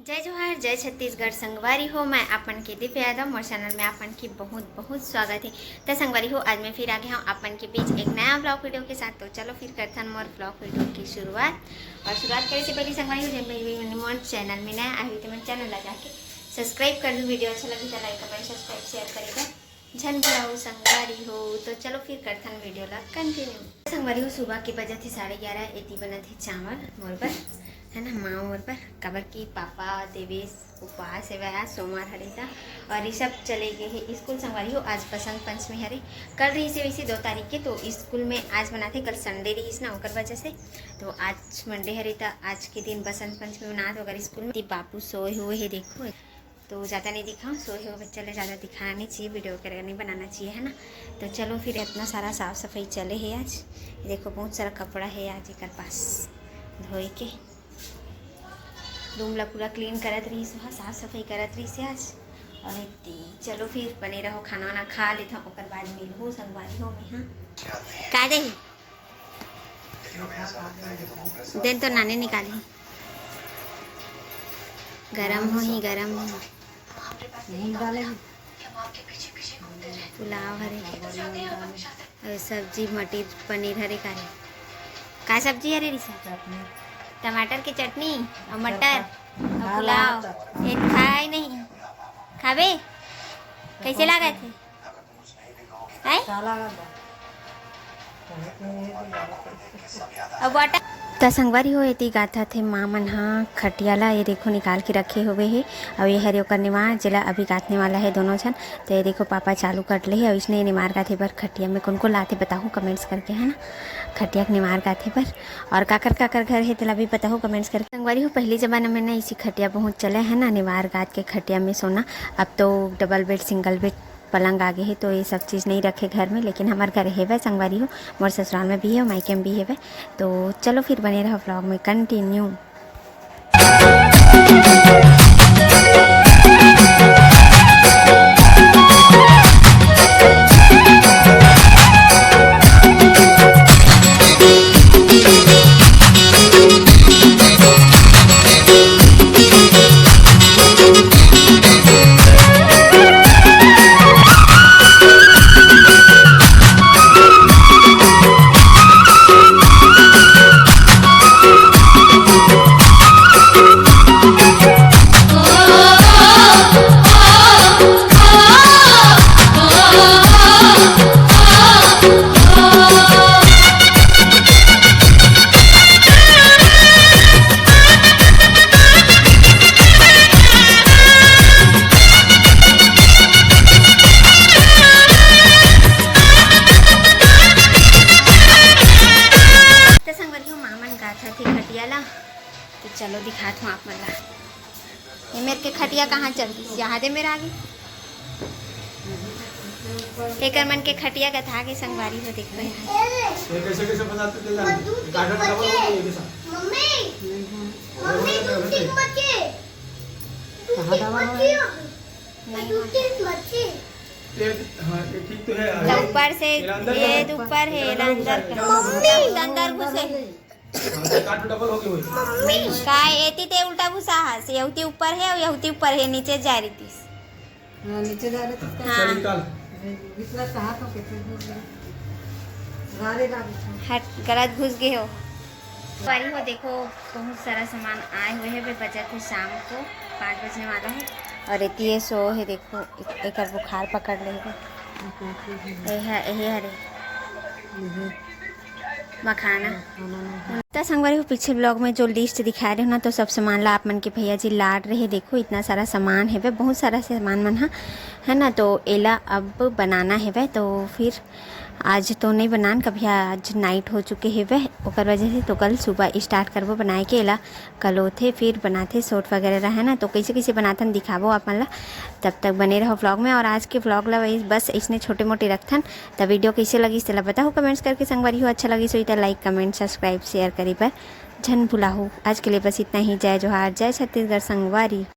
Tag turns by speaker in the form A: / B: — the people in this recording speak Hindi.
A: जय जोहार जय छत्तीसगढ़ संगवारी हो। मैं अपन के दिव्य यादव मोर चैनल में अपन की बहुत बहुत स्वागत है। तो संगवारी हो, आज मैं फिर आ गया हूँ अपन के बीच एक नया ब्लॉग वीडियो के साथ। तो चलो फिर करते हैं मोर ब्लॉग वीडियो की शुरुआत। और शुरुआत करे से पहले संगवारी हो, जब मेरी मोर चैनल में नया आई हुई तो मेरे चैनल लगा के सब्सक्राइब कर दूँ। वीडियो अच्छा लगी तो लाइक कमेंट सब्सक्राइब शेयर करेगा झन बुलाओ संगवारी हो। तो चलो फिर करते हैं वीडियो ला कंटिन्यू। संगवारी हो, सुबह के बजे थे 11:30 एती बना थे चावल मोर पर, है ना, माँ मोर पर काबर की पापा देवेश उपवास है वह सोमवार हरे था। और ये सब चले गए हैं स्कूल। संगवारी हो, आज बसंत पंचमी हरे, कल रही से वैसे 2 तारीख के। तो स्कूल में आज बनाते, कल संडे रही ना ओकर वजह से। तो आज मंडे हरे था, आज के दिन बसंत पंचमी मनाते अगर स्कूल में। बापू सोए हुए है देखो, तो ज़्यादा नहीं दिखाऊँ, सोए हुए बच्चे ले ज़्यादा दिखाना नहीं चाहिए, वीडियो वगैरह नहीं बनाना चाहिए, है ना। तो चलो फिर इतना सारा साफ़ सफाई चले है आज। देखो बहुत सारा कपड़ा है आज एक पास धोए के। रूम ला पूरा क्लीन करत रही, सुहा साफ सफाई करत रही से आज। और इतनी चलो फिर बने रहो, खाना वाना खा लेता हूँ, ओकर बाद मिलूँ संगवारी हो में। हाँ का दे दिन तो नाने निकाली, गरम हो ही गरम हो। पुलाव हरे, सब्जी मटर पनीर हरे का सब्जी हरे रिसा, टमाटर की चटनी और मटर और पुलाव। एक खाए नहीं खावे कैसे लगा थे अब वाटर। तो संगवारी हो एती गाथा थे माँ मन हाँ खटियाला, ये देखो निकाल के रखे हुए है। और ये हरे ओकर निमार जिला अभी गाथने वाला है दोनों जन। तो ये देखो पापा चालू कर ले है। और इसने निमार गाथे पर खटिया में कौन को लाते बताओ कमेंट्स करके, है ना। खटिया के निमार गाथे पर और काकर घर है तेला भी पता हो कमेंट्स करके। संगवारी हो, पहले ज़माना में ना इसी खटिया बहुत चले, है ना, निमार गाथ के खटिया में सोना। अब तो डबल बेड सिंगल बेड पलंग आगे है, तो ये सब चीज़ नहीं रखे घर में। लेकिन हमारे घर है वह संगवारी हो, मोर ससुराल में भी है, मायके में भी है वह। तो चलो फिर बने रहो व्लॉग में कंटिन्यू। तो चलो दिखात हूँ आप मतलब ये मेरे के खटिया कहाँ चल गई, यहाँ दे मेरा आगे एक मन के खटिया का था आगे संगवारी हो। देखो
B: कैसे कैसे बनाते थे गार्डन डबल हो गई कैसा मम्मी मम्मी दूध तीन बच्चे कहां डबल हो नहीं दूध तीन बच्चे हां ये ठीक तो है।
A: ऊपर से ये ऊपर है अंदर अंदर घुसे
B: काट डबल हो गई
A: मम्मी का एती ते उल्टा घुसा हस यहुती ऊपर है और यहुती ऊपर है, नीचे जा रही थी।
C: हां नीचे जा रही थी।
A: हां
B: निकाल
C: इतना कहां तो कैसे गारे ना
A: हट गलत घुस गए हो। पारी हो देखो बहुत सारा सामान आए हुए हैं, वे बचा थे शाम को 5 बजने वाला है। और ये सो है देखो, एक बुखार पकड़ लेगा यही हरे मखाना। तो संगवारी हो, पीछे ब्लॉग में जो लिस्ट दिखा रहे हो ना, तो सब सामान ला आप मन के भैया जी लाड रहे। देखो इतना सारा सामान है वह, बहुत सारा सामान मन है ना। तो एला अब बनाना है वह, तो फिर आज तो नहीं बनान, कभी आज नाइट हो चुके है वह ओकर वजह से। तो कल सुबह स्टार्ट करबो बनाए के एला, कल होते फिर बनाते शॉर्ट वगैरह है ना। तो कैसे कैसे बनाथन दिखाबो आप मन ला, तब तक बने रहो व्लॉग में। और आज के व्लॉग ला बस इसने छोटे मोटे रखथन। तो वीडियो कैसे लगी तेला बताओ कमेंट्स करके संगवारी हो। अच्छा लगी so like comment subscribe share करी पर झन भुलाहो। आज के लिए बस इतना ही। जय जोहार जय छत्तीसगढ़ संगवारी।